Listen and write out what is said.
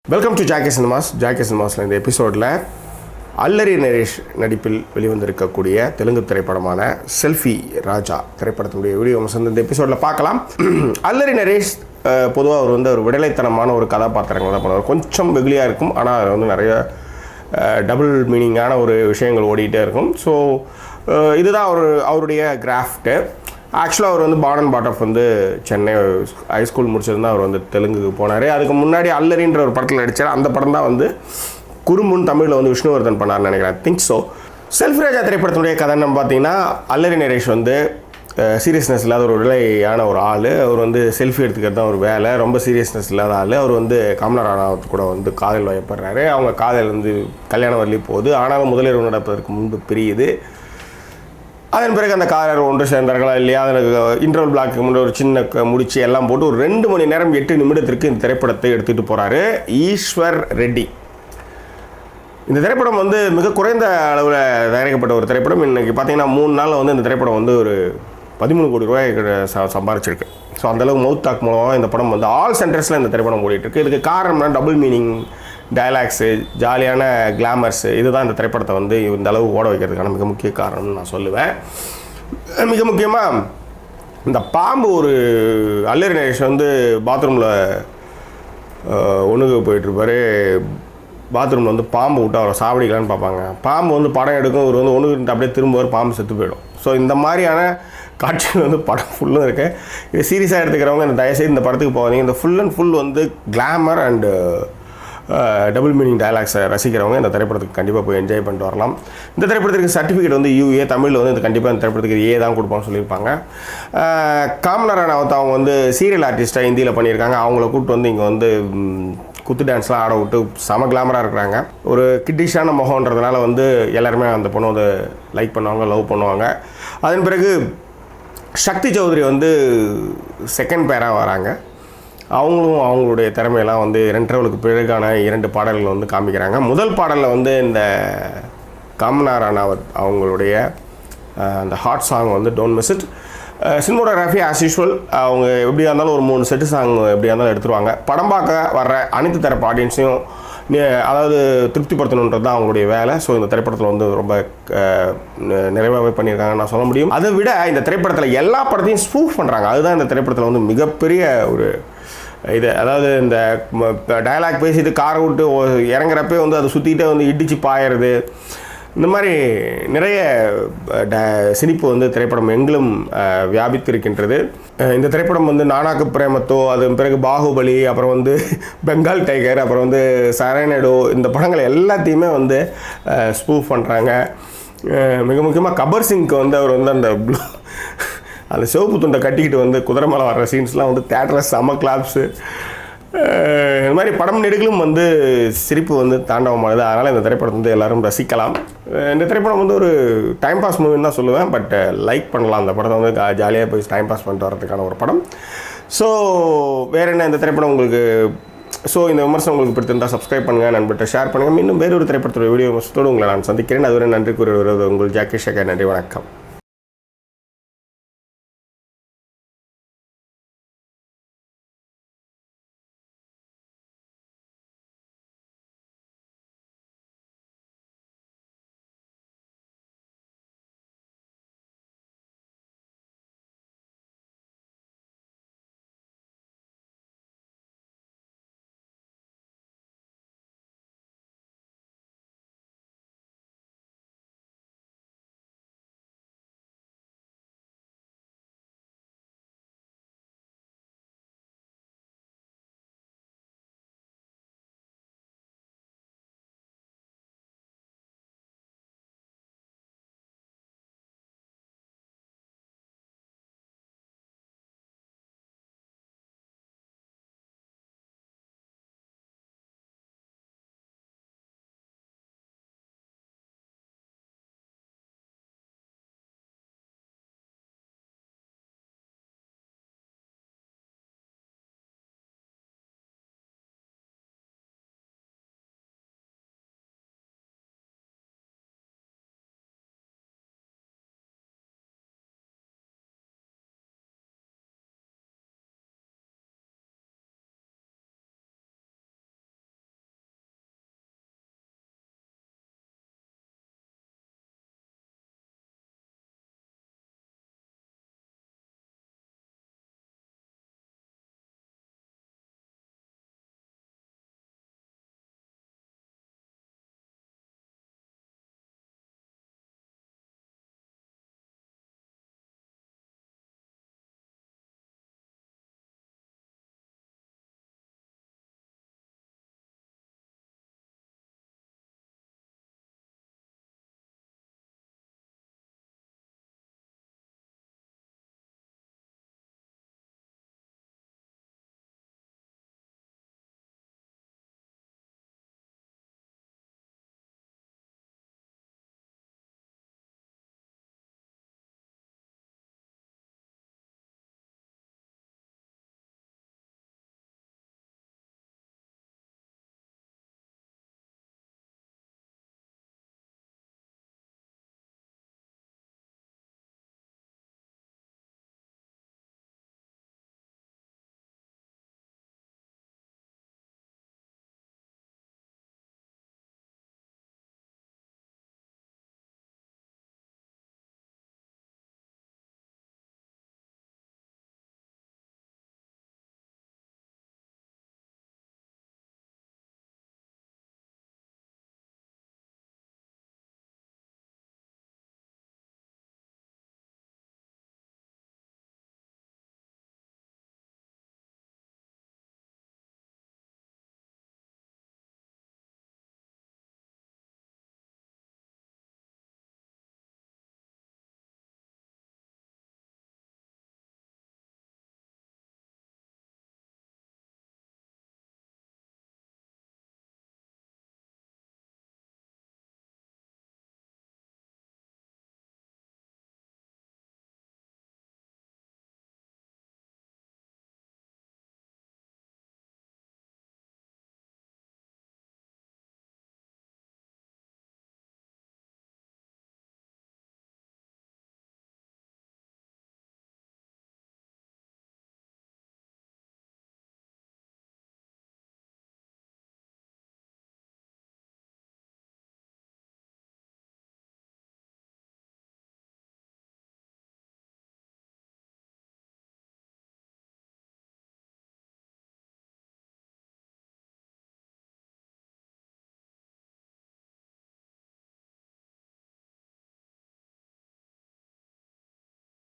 Welcome to Jackie சினிமாஸில் இந்த எபிசோடில் அல்லரி நரேஷ் நடிப்பில் வெளிவந்திருக்கக்கூடிய தெலுங்கு திரைப்படமான செல்ஃபி ராஜா திரைப்படத்தினுடைய வீடியோ இந்த எபிசோடில் பார்க்கலாம். அல்லரி நரேஷ் பொதுவாக அவர் ஒரு விடலைத்தனமான ஒரு கதாபாத்திரங்கள் தான் பண்ணுவார். கொஞ்சம் வெகுளியாக இருக்கும், ஆனால் அது நிறைய டபுள் மீனிங்கான ஒரு விஷயங்கள் ஓடிக்கிட்டே இருக்கும். ஸோ இதுதான் அவருடைய கிராஃப்ட்டு. ஆக்சுவலாக அவர் born and brought up Chennai high school முடிச்சிருந்தா அவர் தெலுங்குக்கு போனார். அதுக்கு முன்னாடி அல்லரின்ற ஒரு படத்தில் நடித்தார். அந்த படம் தான் குறும்புன்னு தமிழில் விஷ்ணுவர்தன் பண்ணார்னு நினைக்கிறேன். Think so. செல்ஃபி ராஜா திரைப்படத்தினுடைய கதை நம்ம பார்த்தீங்கன்னா, அல்லரி நரேஷ் சீரியஸ்னஸ் இல்லாத ஒரு விலையான ஒரு ஆள். அவர் செல்ஃபி எடுத்துக்கிறது தான் ஒரு வேலை. ரொம்ப சீரியஸ்னஸ் இல்லாத ஆள். அவர் காமனா ராணாவத் கூட காதல் வயப்படுறாரு. அவங்க காதல் கல்யாணம் வரலி போகுது. ஆனாலும் முதலிரவு நடப்பதற்கு முன்பு பிரியுது. அதன் பிறகு அந்த காதலர் ஒன்று சேர்ந்தார்களா இல்லையா, அதற்கு இன்டர்வல் பிளாக்கு முன்னாடி ஒரு சின்ன முடிச்சு எல்லாம் போட்டு ஒரு 2 மணி நேரம் 8 நிமிடத்திற்கு இந்த திரைப்படத்தை எடுத்துகிட்டு போகிறாரு ஈஸ்வர் ரெட்டி. இந்த திரைப்படம் மிக குறைந்த அளவில் தயாரிக்கப்பட்ட ஒரு திரைப்படம். இன்றைக்கி பார்த்தீங்கன்னா 3 நாளில் இந்த திரைப்படம் ஒரு 13 கோடி ரூபாய் சம்பாரிச்சிருக்கு. ஸோ அந்தளவு மவுத் டாக் மூலமாக இந்த படம் ஆல் சென்டர்ஸில் இந்த திரைப்படம் ஓடிட்டுருக்கு. இதுக்கு காரணம்னா டபுள் மீனிங் டயலாக்ஸு, ஜாலியான கிளாமர்ஸு, இதுதான் இந்த திரைப்படத்தை இந்த அளவு ஓட வைக்கிறதுக்கான மிக முக்கிய காரணம்னு நான் சொல்லுவேன். மிக முக்கியமாக இந்த பாம்பு ஒரு அல்லரி நரேஷ் பாத்ரூமில் ஒன்றுக்கு போயிட்டுருப்பார். பாத்ரூமில் பாம்பு விட்டு அவரை சாவடிக்கலான்னு பார்ப்பாங்க. பாம்பு படம் எடுக்கும். ஒரு ஒன்றுக்கிட்டு அப்படியே திரும்புவார், பாம்பு செத்து போயிடும். ஸோ இந்த மாதிரியான காட்சிகள் படம் ஃபுல்லும் இருக்குது. இது சீரியஸாக எடுத்துக்கிறவங்க இந்த தயவுசெய்து இந்த படத்துக்கு போகாதீங்க. இந்த full and full glamour and double meaning டயலாக்ஸை ரசிக்கிறவங்க இந்த திரைப்படத்துக்கு கண்டிப்பாக போய் என்ஜாய் பண்ணிட்டு வரலாம். இந்த திரைப்படத்துக்கு சர்டிஃபிகேட் யூஏ தமிழில் இந்த கண்டிப்பாக இந்த திரைப்படத்துக்கு ஏ தான் கொடுப்பான்னு சொல்லியிருப்பாங்க. காமனா ராணாவத் அவங்க சீரியல் ஆர்டிஸ்ட்டாக ஹிந்தியில் பண்ணியிருக்காங்க. அவங்கள கூப்பிட்டு இங்கே குத்து டான்ஸ்லாம் ஆட விட்டு செம கிளாமராக இருக்கிறாங்க. ஒரு கிட்டிஷான முகன்றதுனால எல்லாருமே அந்த பொண்ணு லைக் பண்ணுவாங்க, லவ் பண்ணுவாங்க. அதன் பிறகு சக்தி சௌத்ரி செகண்ட் பேராக வராங்க. அவங்களும் அவங்களுடைய திறமையெல்லாம் 2 பிறகான 2 பாடல்கள் காமிக்கிறாங்க. முதல் பாடலில் இந்த காமனா ராணாவத் அவங்களுடைய அந்த hot song don't miss it. Cinematography as usual அவங்க எப்படியா இருந்தாலும் ஒரு 3 செட்டு சாங் எப்படியா இருந்தாலும் எடுத்துருவாங்க. படம் பார்க்க வர்ற அனைத்து தரப்பு ஆடியன்ஸையும் அதாவது திருப்திப்படுத்தணுன்றது தான் அவங்களுடைய வேலை. ஸோ இந்த திரைப்படத்தில் ரொம்ப நிறைவாகவே பண்ணியிருக்காங்கன்னு நான் சொல்ல முடியும். அதை விட இந்த திரைப்படத்தில் எல்லா படத்தையும் ஸ்பூஃப் பண்ணுறாங்க. அதுதான் இந்த திரைப்படத்தில் மிகப்பெரிய ஒரு இது. அதாவது இந்த டயலாக் பேசிட்டு காரை விட்டு இறங்குறப்பே அதை சுற்றிக்கிட்டே இடிச்சு பாயிறது, இந்த மாதிரி நிறைய சிரிப்பு திரைப்படம் எங்கிலும் வியாபித்திருக்கின்றது. இந்த திரைப்படம் நானாக்கு பிரேமத்தோ, அது பிறகு பாகுபலி, அப்புறம் பெங்கால் டைகர், அப்புறம் சரேனடோ, இந்த படங்கள் எல்லாத்தையுமே ஸ்பூஃப் பண்ணுறாங்க. மிக முக்கியமாக கபர் சிங்க்கு அவர் அந்த அந்த சிவப்பு துண்டை கட்டிக்கிட்டு குதிரை மேலே வர்ற சீன்ஸ்லாம் தேட்டரில் செம கிளாப்ஸு. இந்த மாதிரி படம் நெடுகளும் சிரிப்பு தாண்டவமானது. அதனால் இந்த திரைப்படம் எல்லோரும் ரசிக்கலாம். இந்த திரைப்படம் ஒரு டைம் பாஸ் மூவின்னு தான் சொல்லுவேன். பட் லைக் பண்ணலாம். அந்த படத்தை ஜாலியாக போய் டைம் பாஸ் பண்ணிட்டு வரதுக்கான ஒரு படம். ஸோ வேறு என்ன இந்த திரைப்படம் உங்களுக்கு இந்த விமர்சனம் உங்களுக்கு பிடித்திருந்தால் சப்ஸ்கிரைப் பண்ணுங்கள், நண்பர்கிட்ட ஷேர் பண்ணுங்கள். இன்னும் வேறொரு திரைப்படத்தோட வீடியோ விமர்சனத்தோடு உங்களை நான் சந்திக்கிறேன். அதுவரை நன்றி கூறுவது உங்கள் ஜாக்கி ஷேகர். நன்றி, வணக்கம்.